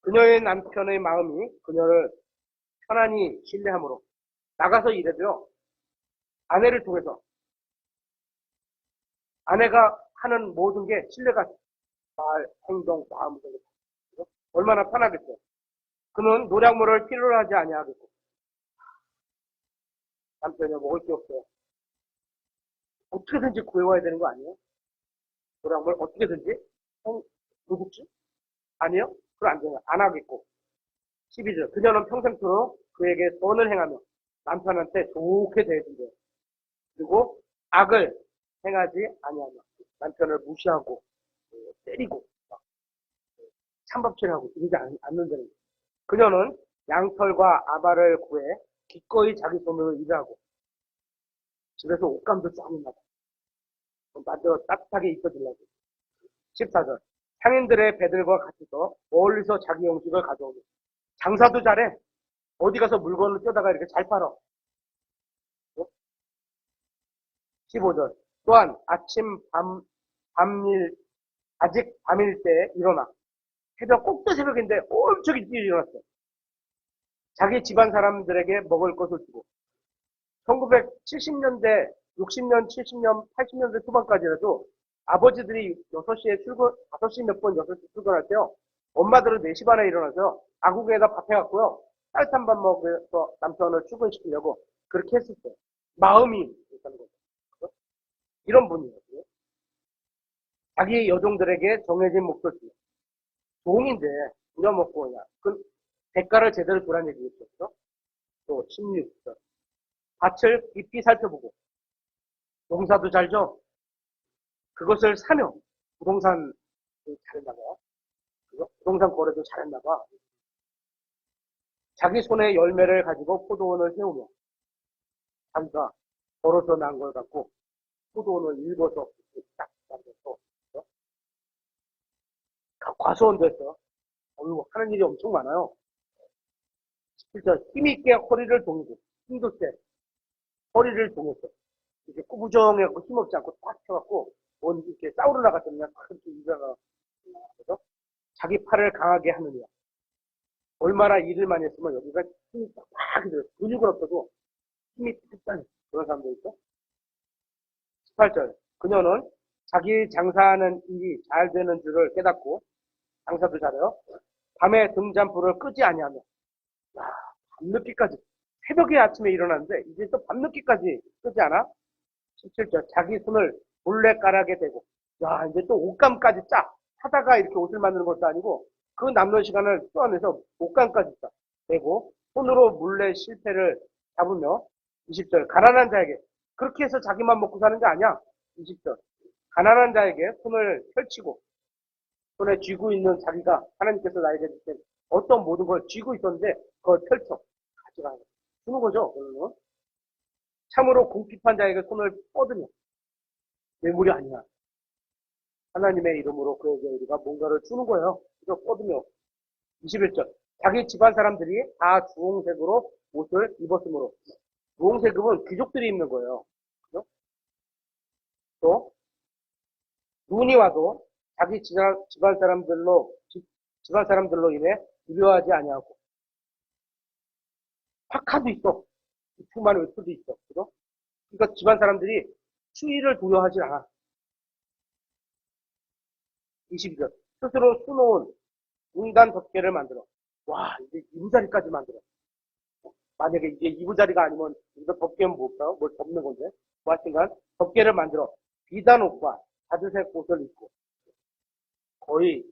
그녀의 남편의 마음이 그녀를 편안히 신뢰함으로 나가서 일해도요. 아내를 통해서 아내가 하는 모든 게 신뢰가 말, 행동, 마음 등을 얼마나 편하겠어요. 그는 노량물을 필요로 하지 아니하겠고 남편이 먹을 게 없어요. 어떻게든지 구해와야 되는 거 아니에요? 노량물 어떻게든지 누구지? 아니요? 그럼 안 돼요. 안 하겠고 12절. 그녀는 평생토록 그에게 선을 행하며 남편한테 좋게 대해준대요. 그리고 악을 행하지 아니하며 남편을 무시하고 때리고 참밥질하고 이러지 않는다는 거예요. 그녀는 양털과 아바를 구해 기꺼이 자기 손으로 일하고 집에서 옷감도 쫙 나고 만들어 따뜻하게 입혀주려고. 14절. 상인들의 배들과 같이서 멀리서 자기 음식을 가져오고 장사도 잘해. 어디 가서 물건을 떼다가 이렇게 잘 팔아. 15절. 또한 아침 밤일 아직 밤일 때 일어나 새벽 꼭두 새벽인데 엄청 일찍 일어났어. 자기 집안 사람들에게 먹을 것을 주고 1970년대 60년 70년 80년대 초반까지라도 아버지들이 6시에 출근 5시 몇 분 6시 출근할 때요. 엄마들은 4시 반에 일어나서 아궁에다 밥 해갖고요. 따뜻한 밥 먹어서 남편을 출근시키려고 그렇게 했었어요. 마음이 있다는 거죠. 이런 분이에요. 자기 여종들에게 정해진 목표지. 종인데 부려먹고 그냥 그 대가를 제대로 주라는 얘기겠죠. 또 16절. 밭을 깊이 살펴보고 농사도 잘 져. 그것을 사며 부동산 잘했나 봐요. 부동산 거래도 잘했나 봐. 자기 손에 열매를 가지고 포도원을 세우며 자기가 벌어서 난 걸 갖고 포도원을 읽어서 딱 만들어서 과수원 됐어. 하는 일이 엄청 많아요. 진짜 힘있게 허리를 동이고 힘도 세. 허리를 동였어. 이렇게 꾸부정하고 힘없지 않고 딱 펴갖고 원 이렇게 싸우러 나갔더니 그렇게 일어나. 그래서 자기 팔을 강하게 하느냐. 얼마나 일을 많이 했으면 여기가 힘이 딱 들어요. 근육은 없어도 힘이 딱 그런 사람도 있죠. 18절. 그녀는 자기 장사하는 일이 잘 되는 줄을 깨닫고 장사도 잘해요. 밤에 등잔불을 끄지 아니하며 밤늦게까지 새벽에 아침에 일어났는데 이제 또 밤늦게까지 끄지 않아? 17절. 자기 손을 몰래가락에 대고 야 이제 또 옷감까지 짜 하다가 이렇게 옷을 만드는 것도 아니고 그 남는 시간을 쏘아내서 옷감까지 짜 대고 손으로 몰래 실패를 잡으며 20절. 가난한 자에게 그렇게 해서 자기만 먹고 사는 게 아니야. 20절. 가난한 자에게 손을 펼치고 손에 쥐고 있는 자기가 하나님께서 나에게 주신 어떤 모든 걸 쥐고 있었는데 그걸 펼쳐 가져가 주는 거죠. 그러면 참으로 궁핍한 자에게 손을 뻗으며 뇌물이 아니야. 하나님의 이름으로 그에게 우리가 뭔가를 주는 거예요. 그래서 뻗으며 21절. 자기 집안 사람들이 다 주홍색으로 옷을 입었으므로 주홍색은 귀족들이 입는 거예요. 그죠? 또 눈이 와도 자기 집안 사람들로 인해 두려워하지 아니하고 화카도 있어. 수많은 외투도 있어. 그죠? 그러니까 집안 사람들이 추위를 두려워하지 않아. 22절. 스스로 수놓은 중단 덮개를 만들어. 와, 이제 이부자리까지 만들어. 만약에 이게 이부자리가 아니면 이거 덮개는 뭘까요? 뭘 덮는 건데. 뭐 하여튼간 덮개를 만들어 비단 옷과 자주색 옷을 입고 거의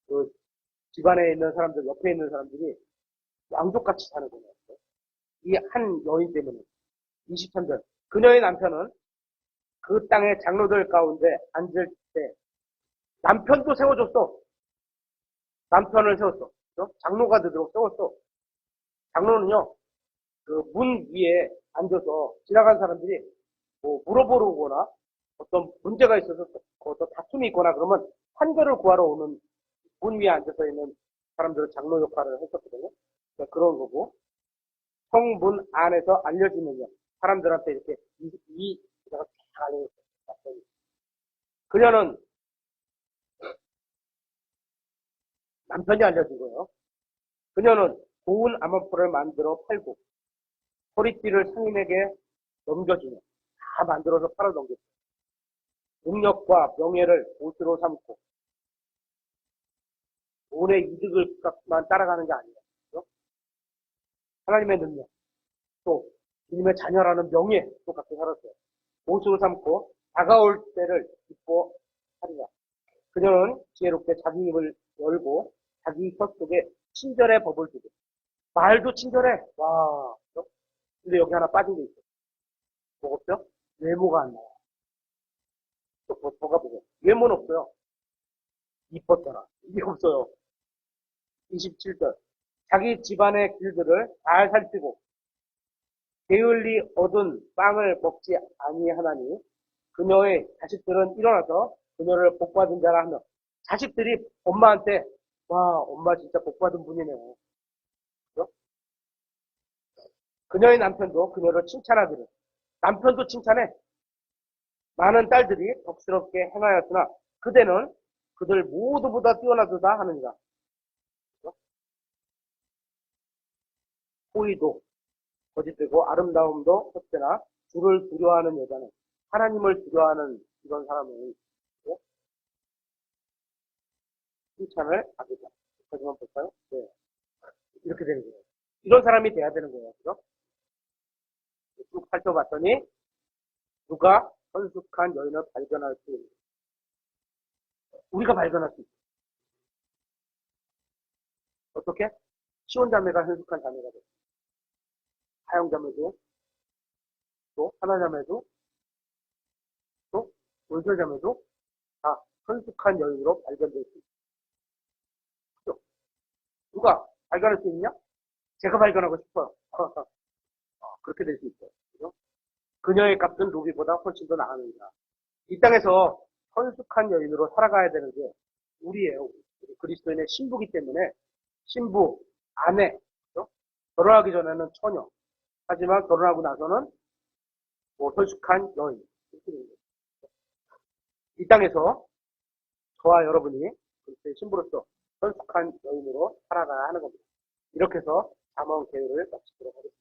그 집안에 있는 사람들, 옆에 있는 사람들이 왕족같이 사는 거예요. 이 한 여인 때문에 20천 전. 그녀의 남편은 그 땅의 장로들 가운데 앉을 때 남편도 세워줬어. 남편을 세웠어. 그죠? 장로가 되도록 세웠어. 장로는요, 그 문 위에 앉아서 지나간 사람들이 뭐 물어보러 오거나 어떤 문제가 있어서 어떤 다툼이 있거나 그러면 판결을 구하러 오는 문 위에 앉아서 있는 사람들은 장로 역할을 했었거든요. 그러니까 그런 거고 성문 안에서 알려주면요. 사람들한테 이렇게 내가 쫙 알려줬어요. 그녀는 남편이 알려준 거예요. 그녀는 고운 아마포를 만들어 팔고 소리띠를 상인에게 넘겨주며 다 만들어서 팔아 넘겼어요. 능력과 명예를 옷으로 삼고 돈의 이득을만 따라가는 게 아니라 하나님의 능력 또 주님의 자녀라는 명예 똑같이 살았어요. 옷으로 삼고 다가올 때를 기뻐하리라. 그녀는 지혜롭게 자기 입을 열고 자기 혀 속에 친절의 법을 두고 말도 친절해. 와. 근데 여기 하나 빠진 게 있어요. 뭐겠죠? 외모가 안 나와. 또 뭐가 보고 외모는 없어요. 이뻤더라. 이게 없어요. 27절. 자기 집안의 길들을 잘 살피고 게을리 얻은 빵을 먹지 아니하나니 그녀의 자식들은 일어나서 그녀를 복받은 자라 하며 자식들이 엄마한테 와 엄마 진짜 복받은 분이네. 그죠? 그녀의 남편도 그녀를 칭찬하기를 남편도 칭찬해. 많은 딸들이 덕스럽게 행하였으나 그대는 그들 모두보다 뛰어나도다 하느니라. 그죠? 호의도 거짓되고 아름다움도 헛되나 주를 두려워하는 여자는 하나님을 두려워하는 이런 사람은 칭찬을 받으자. 여기까지만 볼까요? 네. 이렇게 되는 거예요. 이런 사람이 돼야 되는 거예요. 그죠? 쭉 살펴봤더니 누가 성숙한 여인을 발견할 수 있는 우리가 발견할 수 있어요. 어떻게? 시온자매가 성숙한 자매가 돼요. 하영자매도 또 하나자매도 또 올솔자매도 다 성숙한 여인으로 발견될 수 있어요. 그죠? 누가 발견할 수 있냐? 제가 발견하고 싶어요. 그렇게 될 수 있어요. 그죠? 그녀의 값은 루비보다 훨씬 더 나으니라. 이 땅에서 성숙한 여인으로 살아가야 되는 게 우리예요. 우리 그리스도인의 신부기 때문에 신부, 아내, 그죠? 결혼하기 전에는 처녀. 하지만 결혼하고 나서는 뭐 성숙한 여인. 이렇게 되는 거예요. 이 땅에서 저와 여러분이 그리스도의 신부로서 성숙한 여인으로 살아가야 하는 겁니다. 이렇게 해서 잠언 개요를 마치도록 하겠습니다.